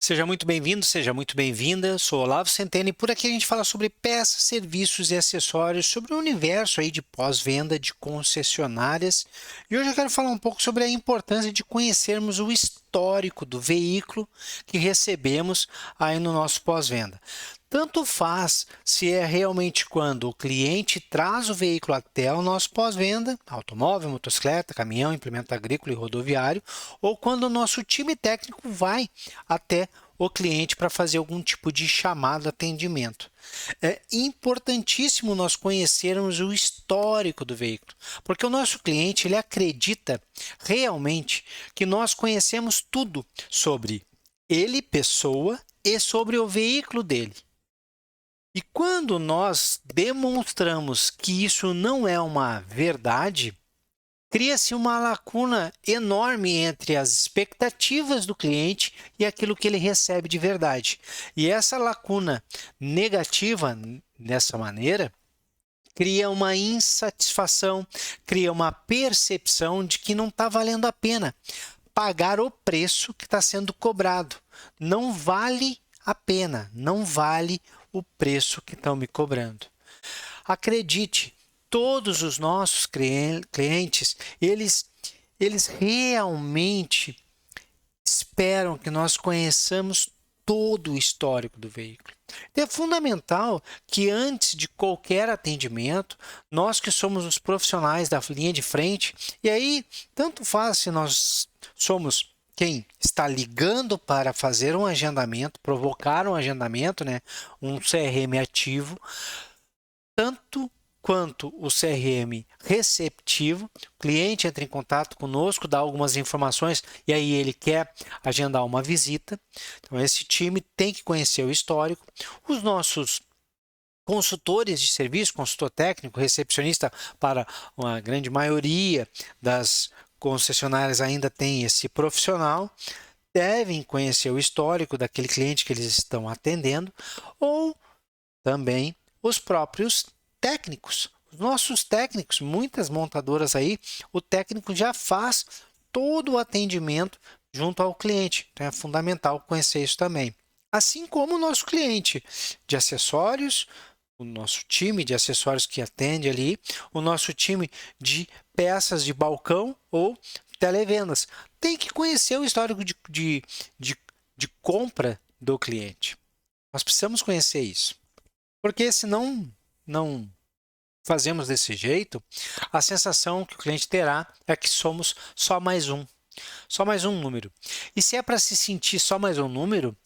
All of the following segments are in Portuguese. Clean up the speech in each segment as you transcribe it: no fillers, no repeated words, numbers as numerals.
Seja muito bem-vindo, seja muito bem-vinda. Sou Olavo Centeno e por aqui a gente fala sobre peças, serviços e acessórios, sobre o universo aí de pós-venda de concessionárias. E hoje eu quero falar um pouco sobre a importância de conhecermos o histórico do veículo que recebemos aí no nosso pós-venda. Tanto faz se é realmente quando o cliente traz o veículo até o nosso pós-venda, automóvel, motocicleta, caminhão, implemento agrícola e rodoviário, ou quando o nosso time técnico vai até o cliente para fazer algum tipo de chamado atendimento. É importantíssimo nós conhecermos o histórico do veículo, porque o nosso cliente ele acredita realmente que nós conhecemos tudo sobre ele, pessoa, e sobre o veículo dele. E quando nós demonstramos que isso não é uma verdade, cria-se uma lacuna enorme entre as expectativas do cliente e aquilo que ele recebe de verdade. E essa lacuna negativa, dessa maneira, cria uma insatisfação, cria uma percepção de que não está valendo a pena pagar o preço que está sendo cobrado. Não vale a pena, não vale o preço que estão me cobrando. Acredite, todos os nossos clientes, eles realmente esperam que nós conheçamos todo o histórico do veículo. É fundamental que antes de qualquer atendimento, nós que somos os profissionais da linha de frente, e aí tanto faz se nós somos quem está ligando para fazer um agendamento, provocar um agendamento, né, um CRM ativo, tanto quanto o CRM receptivo, o cliente entra em contato conosco, dá algumas informações e aí ele quer agendar uma visita. Então, esse time tem que conhecer o histórico. Os nossos consultores de serviço, consultor técnico, recepcionista, para uma grande maioria das concessionárias ainda tem esse profissional, devem conhecer o histórico daquele cliente que eles estão atendendo, ou também os próprios técnicos. Os nossos técnicos, muitas montadoras aí, o técnico já faz todo o atendimento junto ao cliente. Então é fundamental conhecer isso também. Assim como o nosso cliente de acessórios, o nosso time de acessórios que atende ali, o nosso time de peças de balcão ou televendas. Tem que conhecer o histórico de compra do cliente. Nós precisamos conhecer isso. Porque se não fazemos desse jeito, a sensação que o cliente terá é que somos só mais um número. E se é para se sentir só mais um número,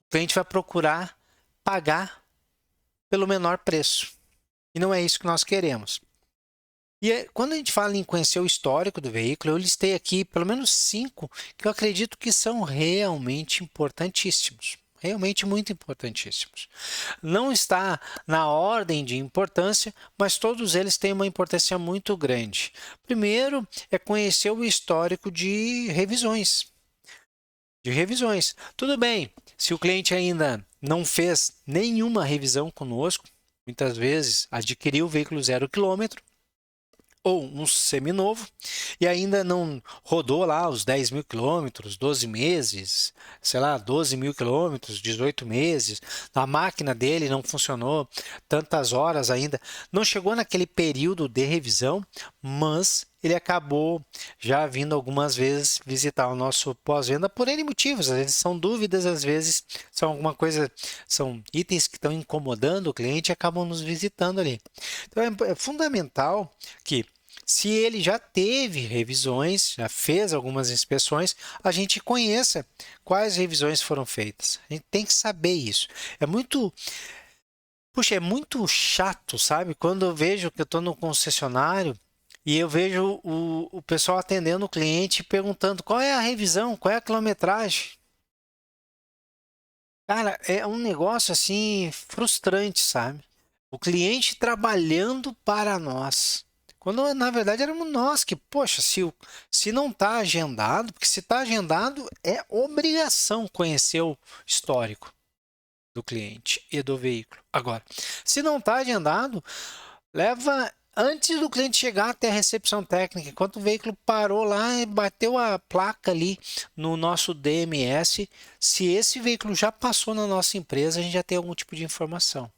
o cliente vai procurar pagar pelo menor preço. E não é isso que nós queremos. E quando a gente fala em conhecer o histórico do veículo, eu listei aqui pelo menos 5 que eu acredito que são realmente importantíssimos. Realmente muito importantíssimos. Não está na ordem de importância, mas todos eles têm uma importância muito grande. Primeiro é conhecer o histórico de revisões. Tudo bem, se o cliente ainda não fez nenhuma revisão conosco, muitas vezes adquiriu o veículo 0 km, ou um seminovo, e ainda não rodou lá os 10 mil quilômetros, 12 meses, sei lá, 12 mil quilômetros, 18 meses, a máquina dele não funcionou tantas horas ainda, não chegou naquele período de revisão, mas ele acabou já vindo algumas vezes visitar o nosso pós-venda por N motivos, às vezes são dúvidas, às vezes são alguma coisa, são itens que estão incomodando o cliente e acabam nos visitando ali. Então é fundamental que, se ele já teve revisões, já fez algumas inspeções, a gente conheça quais revisões foram feitas. A gente tem que saber isso. É muito, puxa, é muito chato, sabe? Quando eu vejo que eu estou no concessionário e eu vejo o pessoal atendendo o cliente perguntando qual é a revisão, qual é a quilometragem. Cara, é um negócio assim frustrante, sabe? O cliente trabalhando para nós. Quando na verdade éramos nós que, poxa, se não está agendado, porque se está agendado é obrigação conhecer o histórico do cliente e do veículo. Agora, se não está agendado, leva. Antes do cliente chegar até a recepção técnica, enquanto o veículo parou lá e bateu a placa ali no nosso DMS, se esse veículo já passou na nossa empresa, a gente já tem algum tipo de informação.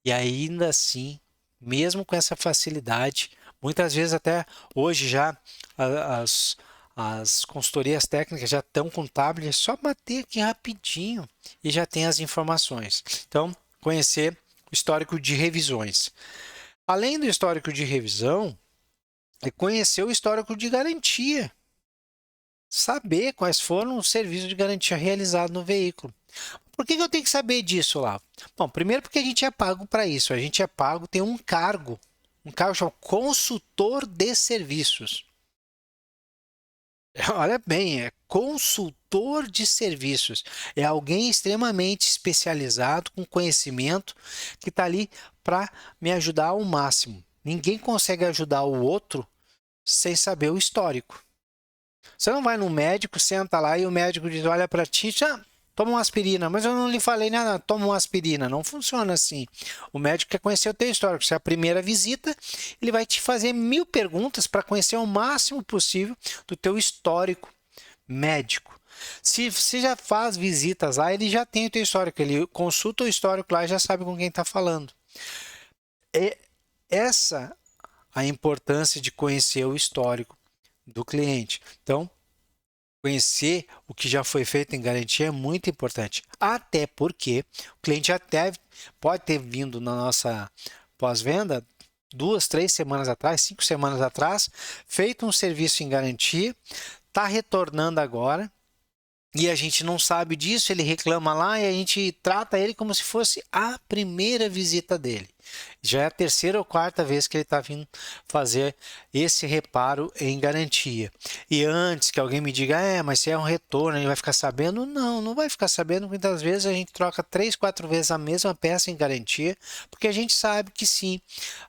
E ainda assim, mesmo com essa facilidade, muitas vezes até hoje já as, as consultorias técnicas já estão com tablet, é só bater aqui rapidinho e já tem as informações. Então, conhecer o histórico de revisões. Além do histórico de revisão, é conhecer o histórico de garantia. Saber quais foram os serviços de garantia realizados no veículo. Por que eu tenho que saber disso lá? Bom, primeiro porque a gente é pago para isso. A gente é pago, tem um cargo chamado consultor de serviços. Olha bem, é consultor de serviços. É alguém extremamente especializado, com conhecimento, que está ali para me ajudar ao máximo. Ninguém consegue ajudar o outro sem saber o histórico. Você não vai no médico, senta lá e o médico diz, olha para ti, já toma uma aspirina, mas eu não lhe falei nada, toma uma aspirina. Não funciona assim. O médico quer conhecer o teu histórico. Se é a primeira visita, ele vai te fazer 1000 perguntas para conhecer o máximo possível do teu histórico médico. Se você já faz visitas lá, ele já tem o teu histórico, ele consulta o histórico lá e já sabe com quem está falando. É essa a importância de conhecer o histórico do cliente. Então, conhecer o que já foi feito em garantia é muito importante. Até porque o cliente até pode ter vindo na nossa pós-venda 2, 3 semanas atrás, 5 semanas atrás, feito um serviço em garantia, está retornando agora e a gente não sabe disso, ele reclama lá e a gente trata ele como se fosse a primeira visita dele. Já é a terceira ou quarta vez que ele está vindo fazer esse reparo em garantia. E antes que alguém me diga, mas se é um retorno, ele vai ficar sabendo? Não, não vai ficar sabendo. Muitas vezes a gente troca 3, 4 vezes a mesma peça em garantia, porque a gente sabe que sim,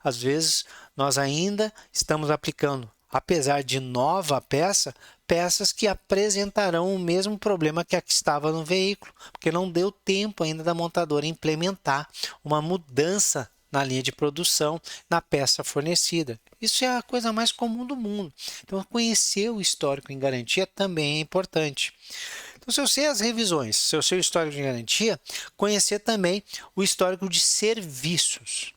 às vezes nós ainda estamos aplicando, apesar de nova peça, peças que apresentarão o mesmo problema que a que estava no veículo, porque não deu tempo ainda da montadora implementar uma mudança na linha de produção, na peça fornecida. Isso é a coisa mais comum do mundo. Então, conhecer o histórico em garantia também é importante. Então, se eu sei as revisões, se eu sei o histórico de garantia, conhecer também o histórico de serviços.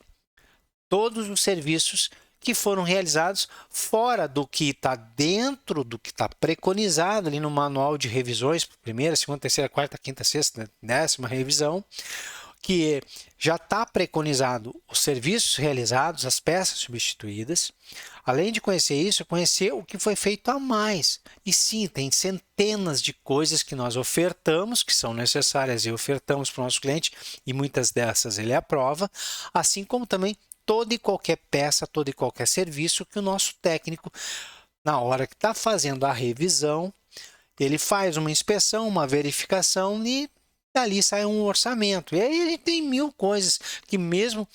Todos os serviços que foram realizados fora do que está dentro do que está preconizado ali no manual de revisões, primeira, segunda, terceira, quarta, quinta, sexta, 10ª revisão, que já está preconizado os serviços realizados, as peças substituídas. Além de conhecer isso, conhecer o que foi feito a mais. E sim, tem centenas de coisas que nós ofertamos, que são necessárias e ofertamos para o nosso cliente, e muitas dessas ele aprova, assim como também toda e qualquer peça, todo e qualquer serviço que o nosso técnico, na hora que está fazendo a revisão, ele faz uma inspeção, uma verificação e dali sai um orçamento. E aí a gente tem 1000 coisas que mesmo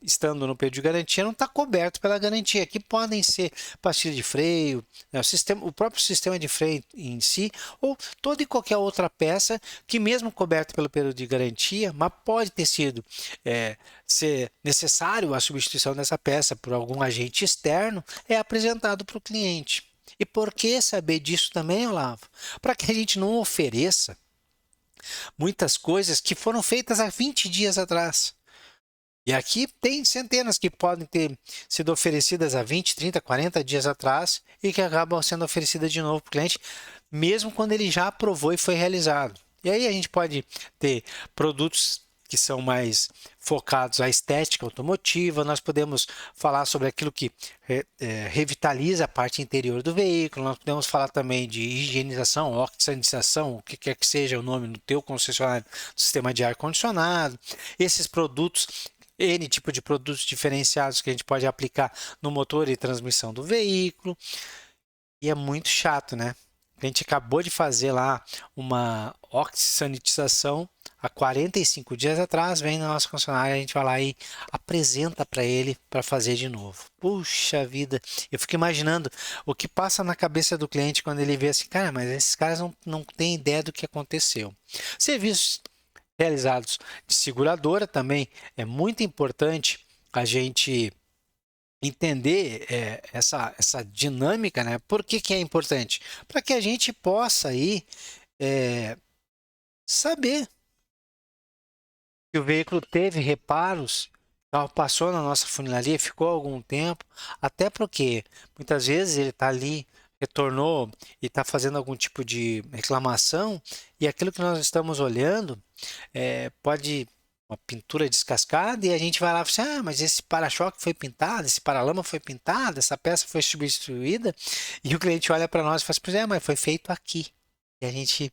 estando no período de garantia, não está coberto pela garantia, que podem ser pastilha de freio, né, o próprio sistema de freio em si, ou toda e qualquer outra peça que mesmo coberto pelo período de garantia, mas pode ter sido ser necessário a substituição dessa peça por algum agente externo, é apresentado para o cliente. E por que saber disso também, Olavo? Para que a gente não ofereça muitas coisas que foram feitas há 20 dias atrás. E aqui tem centenas que podem ter sido oferecidas há 20, 30, 40 dias atrás e que acabam sendo oferecidas de novo para o cliente, mesmo quando ele já aprovou e foi realizado. E aí a gente pode ter produtos que são mais focados à estética automotiva, nós podemos falar sobre aquilo que revitaliza a parte interior do veículo, nós podemos falar também de higienização, oxidanização, o que quer que seja o nome do teu concessionário do sistema de ar-condicionado. Esses produtos N tipo de produtos diferenciados que a gente pode aplicar no motor e transmissão do veículo. E é muito chato, né? A gente acabou de fazer lá uma oxisanitização há 45 dias atrás, vem na nossa concessionária, a gente vai lá e apresenta para ele para fazer de novo. Puxa vida, eu fico imaginando o que passa na cabeça do cliente quando ele vê assim, cara, mas esses caras não têm ideia do que aconteceu. Serviços realizados de seguradora também é muito importante a gente entender essa dinâmica, né? Por que que é importante? Para que a gente possa aí saber que o veículo teve reparos, o carro passou na nossa funilaria, ficou algum tempo, até porque muitas vezes ele está ali, retornou e está fazendo algum tipo de reclamação, e aquilo que nós estamos olhando pode uma pintura descascada e a gente vai lá e fala assim, ah, mas esse para-choque foi pintado, esse paralama foi pintado, essa peça foi substituída, e o cliente olha para nós e fala assim, mas foi feito aqui. E a gente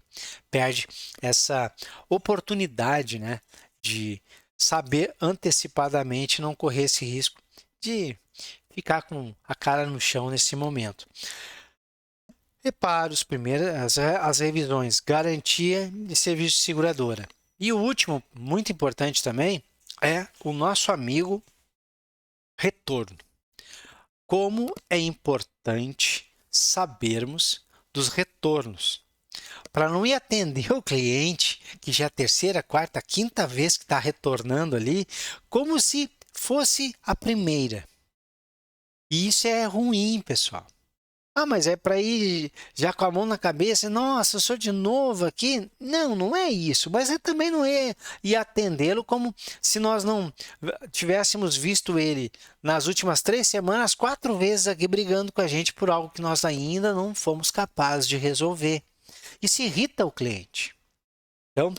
perde essa oportunidade, né, de saber antecipadamente, não correr esse risco de ficar com a cara no chão nesse momento. Reparos, primeiro, as revisões, garantia e serviço de seguradora. E o último, muito importante também, é o nosso amigo retorno. Como é importante sabermos dos retornos, para não ir atender o cliente, que já é a terceira, quarta, quinta vez que está retornando ali, como se fosse a primeira. E isso é ruim, pessoal. Ah, mas é para ir já com a mão na cabeça, nossa, eu sou de novo aqui. Não, não é isso, mas também não é ir atendê-lo como se nós não tivéssemos visto ele nas últimas 3 semanas, 4 vezes aqui brigando com a gente por algo que nós ainda não fomos capazes de resolver. Isso irrita o cliente. Então,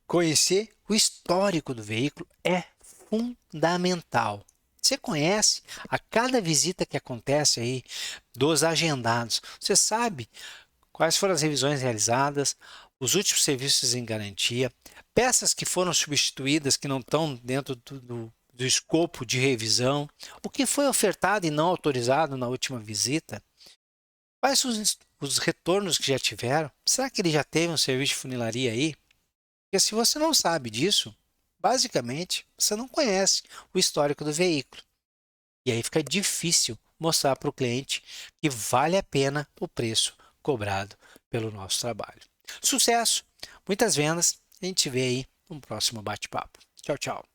conhecer o histórico do veículo é fundamental. Você conhece a cada visita que acontece aí dos agendados. Você sabe quais foram as revisões realizadas, os últimos serviços em garantia, peças que foram substituídas que não estão dentro do escopo de revisão, o que foi ofertado e não autorizado na última visita, quais os retornos que já tiveram, será que ele já teve um serviço de funilaria aí? Porque se você não sabe disso, basicamente você não conhece o histórico do veículo. E aí fica difícil mostrar para o cliente que vale a pena o preço cobrado pelo nosso trabalho. Sucesso, muitas vendas, a gente vê aí no próximo bate-papo. Tchau, tchau.